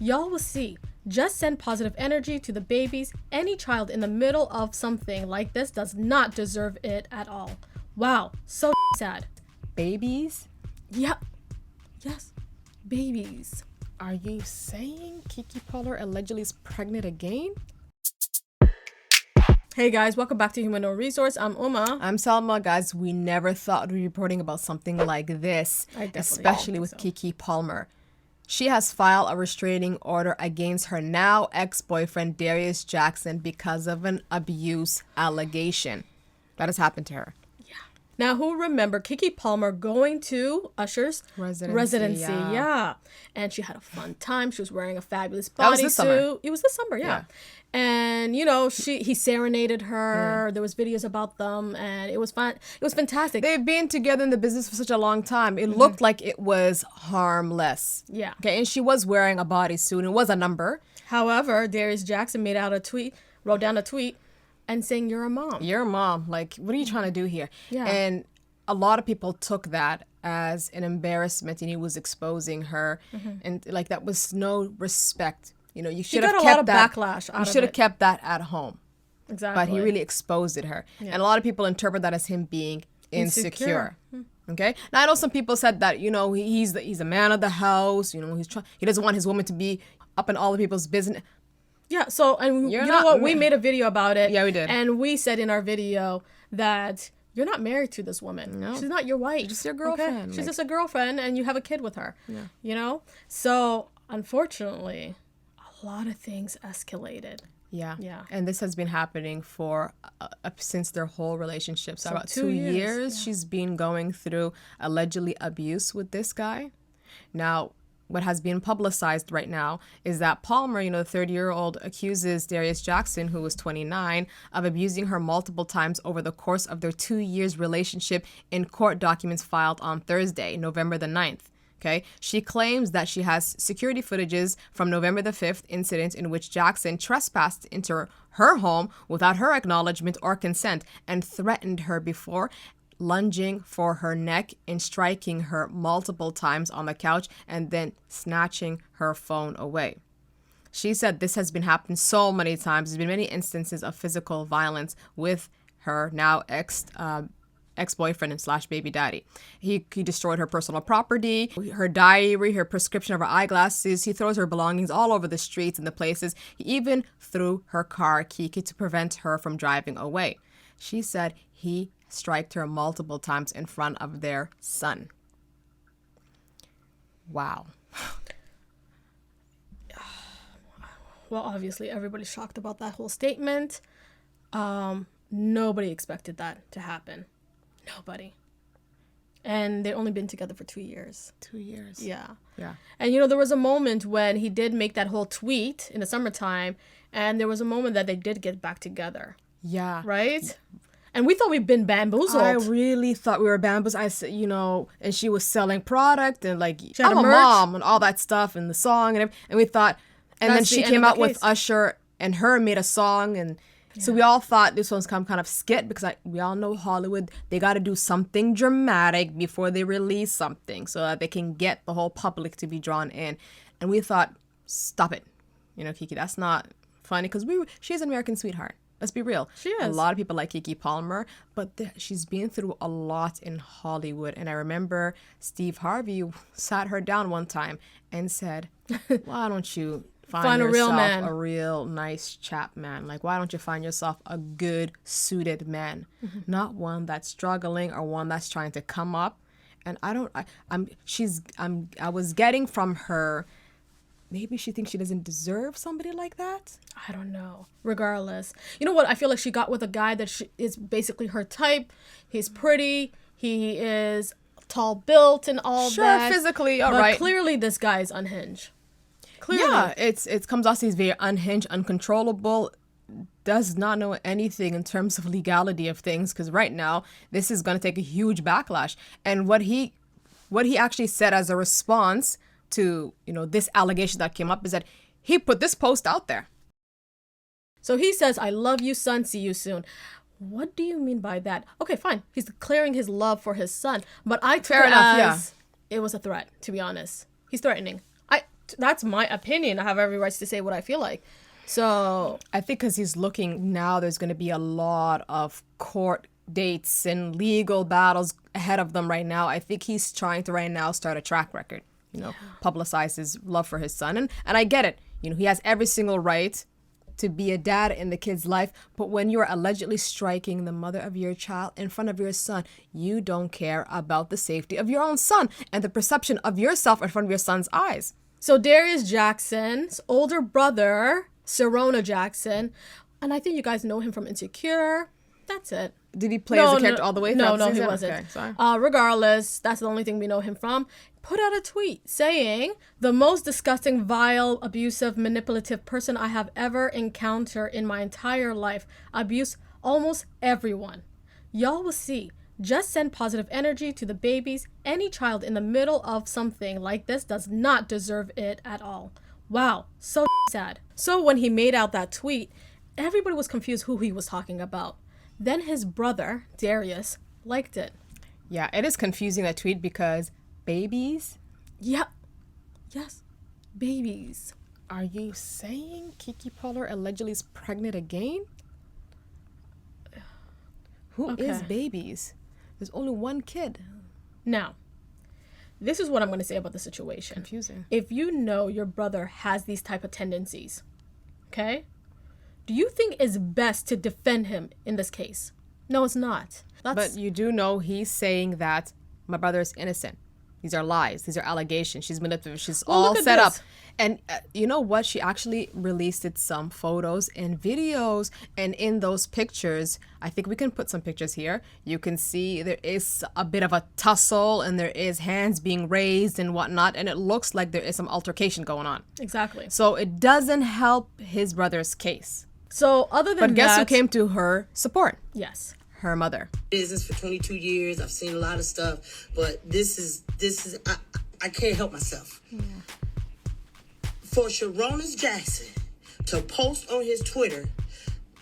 Y'all will see. Just send positive energy to the babies. Any child in the middle of something like this does not deserve it at all. Wow, so sad. Babies? Yeah. Yes. Babies. Are you saying Keke Palmer allegedly is pregnant again? Hey guys, welcome back to Human No Resource. I'm Uma. I'm Salma. Guys, we never thought we'd be reporting about something like this, especially with Keke Palmer. She has filed a restraining order against her now ex-boyfriend Darius Jackson because of an abuse allegation that has happened to her. Yeah. Now, who remember Keke Palmer going to Usher's residency? Yeah. And she had a fun time. She was wearing a fabulous bodysuit. It was this summer, yeah. And you know, he serenaded her. Yeah. There was videos about them, and it was fun. It was fantastic. They've been together in the business for such a long time. It looked like it was harmless. Yeah. Okay, and she was wearing a bodysuit. It was a number. However, Darius Jackson wrote down a tweet, and saying, "You're a mom. You're a mom. Like, what are you trying to do here?" Yeah. And a lot of people took that as an embarrassment, and he was exposing her, and like that was no respect. You know, you should have kept a lot of backlash out of it. You should have kept that at home. Exactly. But he really exposed her. Yeah. And a lot of people interpret that as him being insecure. Okay? Now, I know some people said that, you know, he's a man of the house. You know, he doesn't want his woman to be up in all the people's business. Yeah, so, and you know what? We made a video about it. Yeah, we did. And we said in our video that you're not married to this woman. No. She's not your wife. She's just your girlfriend. Okay? She's just a girlfriend, and you have a kid with her. Yeah. You know? So, unfortunately, a lot of things escalated. Yeah. Yeah. And this has been happening for since their whole relationship. So about 2 years she's been going through allegedly abuse with this guy. Now, what has been publicized right now is that Palmer, you know, the 30-year-old, accuses Darius Jackson, who was 29, of abusing her multiple times over the course of their 2 years relationship in court documents filed on Thursday, November the 9th. Okay, she claims that she has security footages from November the 5th incident in which Jackson trespassed into her home without her acknowledgement or consent and threatened her before lunging for her neck and striking her multiple times on the couch and then snatching her phone away. She said this has been happening so many times. There's been many instances of physical violence with her now ex-boyfriend and / baby daddy. He destroyed her personal property, her diary, her prescription of her eyeglasses. He throws her belongings all over the streets and the places. He even threw her car key to prevent her from driving away. She said he striked her multiple times in front of their son. Wow. Well, obviously, everybody's shocked about that whole statement. Nobody expected that to happen. Nobody. And they've only been together for 2 years. 2 years. Yeah. Yeah. And, you know, there was a moment when he did make that whole tweet in the summertime, and there was a moment that they did get back together. Yeah. Right? And we thought we'd been bamboozled. I really thought we were bamboozled. I said, you know, and she was selling product and like, I'm a merch. mom and all that stuff and the song and everything. And we thought, and then she came out with Usher and her made a song. And so we all thought this one's kind of skit because we all know Hollywood, they got to do something dramatic before they release something so that they can get the whole public to be drawn in. And we thought, stop it. You know, Keke, that's not funny because she's an American sweetheart. Let's be real. She is. A lot of people like Keke Palmer, but she's been through a lot in Hollywood. And I remember Steve Harvey sat her down one time and said, why don't you find yourself a real man, a real nice chap man? Like, why don't you find yourself a good suited man? Not one that's struggling or one that's trying to come up. And I was getting from her, maybe she thinks she doesn't deserve somebody like that. I don't know. Regardless. You know what? I feel like she got with a guy that is basically her type. He's pretty. He is tall built and all that. Sure, physically, all but right. Clearly this guy is unhinged. Clearly. Yeah, it comes off as very unhinged, uncontrollable, does not know anything in terms of legality of things, because right now this is going to take a huge backlash. And what he actually said as a response to, you know, this allegation that came up is that he put this post out there. So he says, I love you, son. See you soon. What do you mean by that? Okay, fine. He's declaring his love for his son. But I took it as it was a threat, to be honest. He's threatening. That's my opinion. I have every right to say what I feel like. So I think because he's looking now, there's going to be a lot of court dates and legal battles ahead of them right now. I think he's trying to right now start a track record, publicize his love for his son. And I get it. He has every single right to be a dad in the kid's life. But when you're allegedly striking the mother of your child in front of your son, you don't care about the safety of your own son and the perception of yourself in front of your son's eyes. So Darius Jackson's older brother, Sharona Jackson, and I think you guys know him from Insecure. That's it. Did he play as a character all the way through? No, he wasn't. Okay, sorry. Regardless, that's the only thing we know him from. Put out a tweet saying, the most disgusting, vile, abusive, manipulative person I have ever encountered in my entire life. Abuse almost everyone. Y'all will see. Just send positive energy to the babies. Any child in the middle of something like this does not deserve it at all. Wow, so sad. So when he made out that tweet, everybody was confused who he was talking about. Then his brother, Darius, liked it. Yeah, it is confusing, that tweet, because babies? Yeah. Yes. Babies. Are you saying Keke Palmer allegedly is pregnant again? Who is babies? There's only one kid. Now, this is what I'm going to say about the situation. Confusing. If you know your brother has these type of tendencies, okay? Do you think it's best to defend him in this case? No, it's not. But you do know he's saying that my brother is innocent. These are lies. These are allegations. She's manipulative. She's all set up. And you know what? She actually released some photos and videos. And in those pictures, I think we can put some pictures here. You can see there is a bit of a tussle and there is hands being raised and whatnot. And it looks like there is some altercation going on. Exactly. So it doesn't help his brother's case. So other than that... But guess who came to her support? Yes. Her mother. Business for 22 years. I've seen a lot of stuff, but this is I can't help myself. Yeah. For Sharona Jackson to post on his Twitter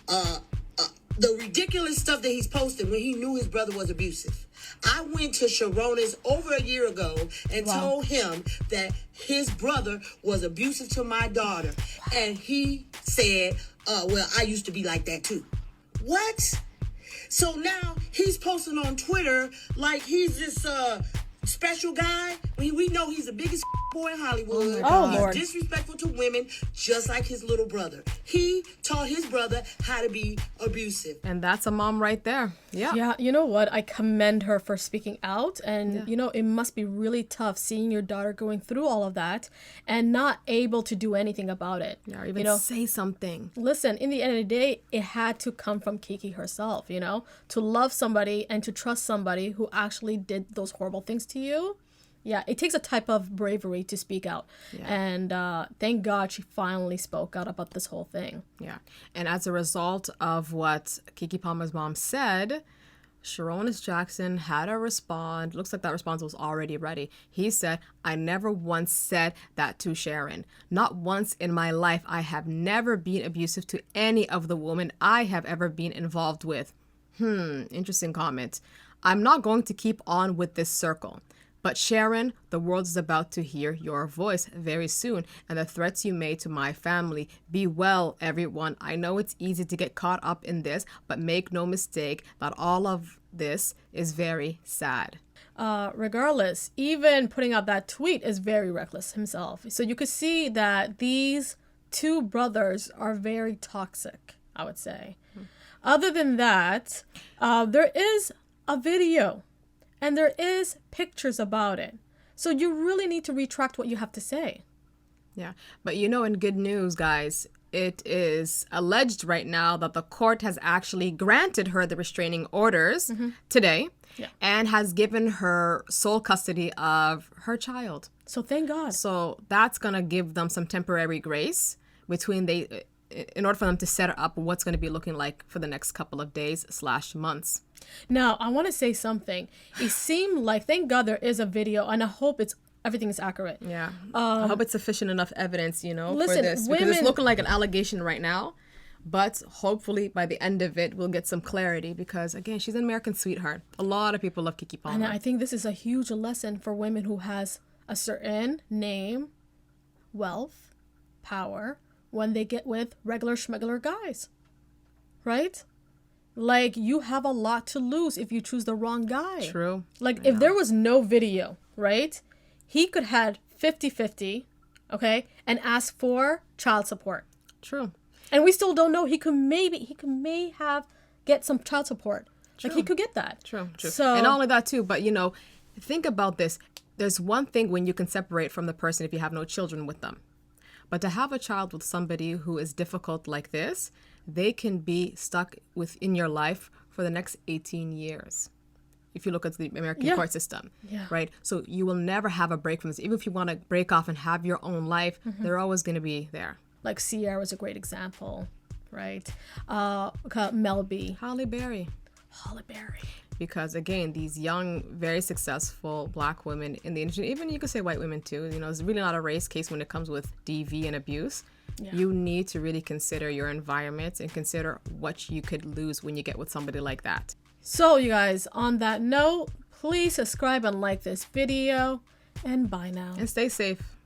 the ridiculous stuff that he's posted when he knew his brother was abusive. I went to Sharona's over a year ago and told him that his brother was abusive to my daughter. And he said, well, I used to be like that too. What? So now he's posting on Twitter like he's this special guy. We know he's the biggest boy in Hollywood. Oh, Lord. He's disrespectful to women, just like his little brother. He taught his brother how to be abusive. And that's a mom right there. Yeah. Yeah, you know what? I commend her for speaking out. And, it must be really tough seeing your daughter going through all of that and not able to do anything about it. Yeah, or even say something. Listen, in the end of the day, it had to come from Keke herself, to love somebody and to trust somebody who actually did those horrible things to you. Yeah, it takes a type of bravery to speak out. Yeah. And thank God she finally spoke out about this whole thing. Yeah. And as a result of what Keke Palmer's mom said, Sharona Jackson had to respond. Looks like that response was already ready. He said, I never once said that to Sharon. Not once in my life. I have never been abusive to any of the women I have ever been involved with. Interesting comment. I'm not going to keep on with this circle. But Sharon, the world is about to hear your voice very soon, and the threats you made to my family. Be well, everyone. I know it's easy to get caught up in this, but make no mistake that all of this is very sad. Regardless, even putting out that tweet is very reckless himself. So you could see that these two brothers are very toxic, I would say. Other than that, there is a video. And there is pictures about it. So you really need to retract what you have to say. Yeah. But in good news, guys, it is alleged right now that the court has actually granted her the restraining orders today and has given her sole custody of her child. So thank God. So that's going to give them some temporary grace in order for them to set up what's going to be looking like for the next couple of days/months. Now, I want to say something. It seemed like, thank God there is a video, and I hope everything is accurate. Yeah. I hope it's sufficient enough evidence, for this. Women, because it's looking like an allegation right now, but hopefully by the end of it, we'll get some clarity because, again, she's an American sweetheart. A lot of people love Keke Palmer. And I think this is a huge lesson for women who has a certain name, wealth, power when they get with regular schmegular guys, right? Like, you have a lot to lose if you choose the wrong guy. True. Like, if there was no video, right, he could have 50-50, okay, and ask for child support. True. And we still don't know. He may have get some child support. True. Like, he could get that. True. So, and not only that too, but think about this. There's one thing when you can separate from the person if you have no children with them. But to have a child with somebody who is difficult like this, they can be stuck within your life for the next 18 years. If you look at the American court system, right? So you will never have a break from this. Even if you want to break off and have your own life, they're always going to be there. Like Sierra was a great example, right? Mel B. Halle Berry. Because again, these young, very successful Black women in the industry, even you could say white women too, it's really not a race case when it comes with DV and abuse. Yeah. You need to really consider your environment and consider what you could lose when you get with somebody like that. So you guys, on that note, please subscribe and like this video, and bye now. And stay safe.